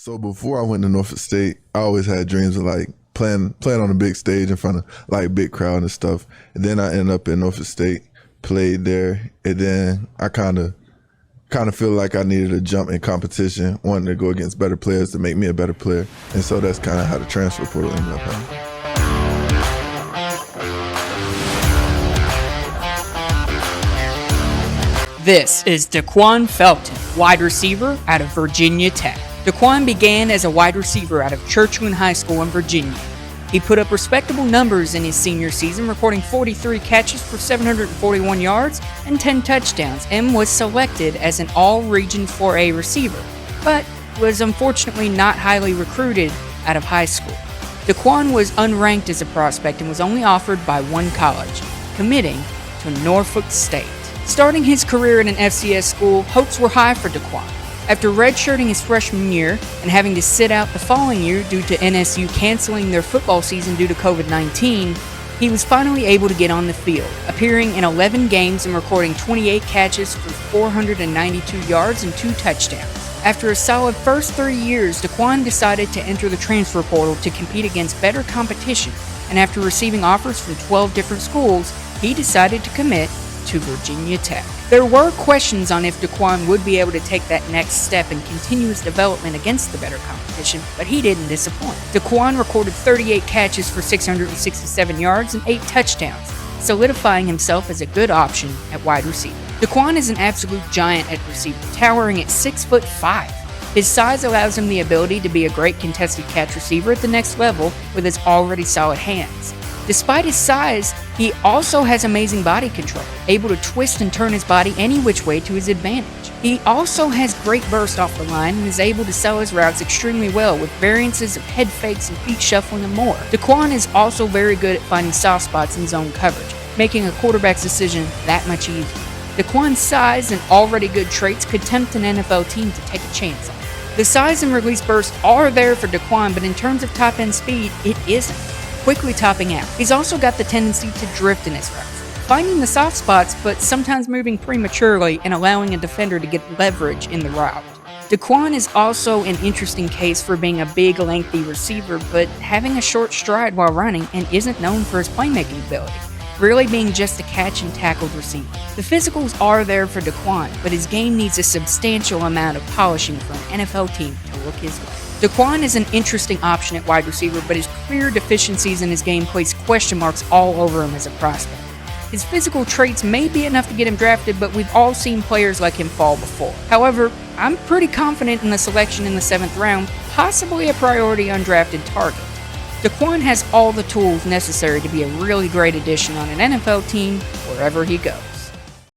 So before I went to Norfolk State, I always had dreams of like playing on a big stage in front of like big crowd and stuff. And then I ended up in Norfolk State, played there, and then I kind of feel like I needed a jump in competition, wanting to go against better players to make me a better player. And so that's kind of how the transfer portal ended up happening. This is DaQuan Felton, wide receiver out of Virginia Tech. DaQuan began as a wide receiver out of Churchland High School in Virginia. He put up respectable numbers in his senior season, recording 43 catches for 741 yards and 10 touchdowns, and was selected as an all-region 4A receiver, but was unfortunately not highly recruited out of high school. DaQuan was unranked as a prospect and was only offered by one college, committing to Norfolk State. Starting his career at an FCS school, hopes were high for DaQuan. After redshirting his freshman year and having to sit out the following year due to NSU canceling their football season due to COVID-19, he was finally able to get on the field, appearing in 11 games and recording 28 catches for 492 yards and 2 touchdowns. After a solid first 3 years, DaQuan decided to enter the transfer portal to compete against better competition, and after receiving offers from 12 different schools, he decided to commit to Virginia Tech. There were questions on if DaQuan would be able to take that next step and continue his development against the better competition, but he didn't disappoint. DaQuan recorded 38 catches for 667 yards and 8 touchdowns, solidifying himself as a good option at wide receiver. DaQuan is an absolute giant at receiver, towering at 6'5". His size allows him the ability to be a great contested catch receiver at the next level with his already solid hands. Despite his size, he also has amazing body control, able to twist and turn his body any which way to his advantage. He also has great burst off the line and is able to sell his routes extremely well with variances of head fakes and feet shuffling and more. DaQuan is also very good at finding soft spots in zone coverage, making a quarterback's decision that much easier. DaQuan's size and already good traits could tempt an NFL team to take a chance on him. The size and release burst are there for DaQuan, but in terms of top-end speed, it isn't. Quickly topping out. He's also got the tendency to drift in his routes, finding the soft spots but sometimes moving prematurely and allowing a defender to get leverage in the route. DaQuan is also an interesting case for being a big, lengthy receiver but having a short stride while running and isn't known for his playmaking ability, really being just a catch and tackled receiver. The physicals are there for DaQuan, but his game needs a substantial amount of polishing for an NFL team to look his way. DaQuan is an interesting option at wide receiver, but his clear deficiencies in his game place question marks all over him as a prospect. His physical traits may be enough to get him drafted, but we've all seen players like him fall before. However, I'm pretty confident in the selection in the 7th round, possibly a priority undrafted target. DaQuan has all the tools necessary to be a really great addition on an NFL team wherever he goes.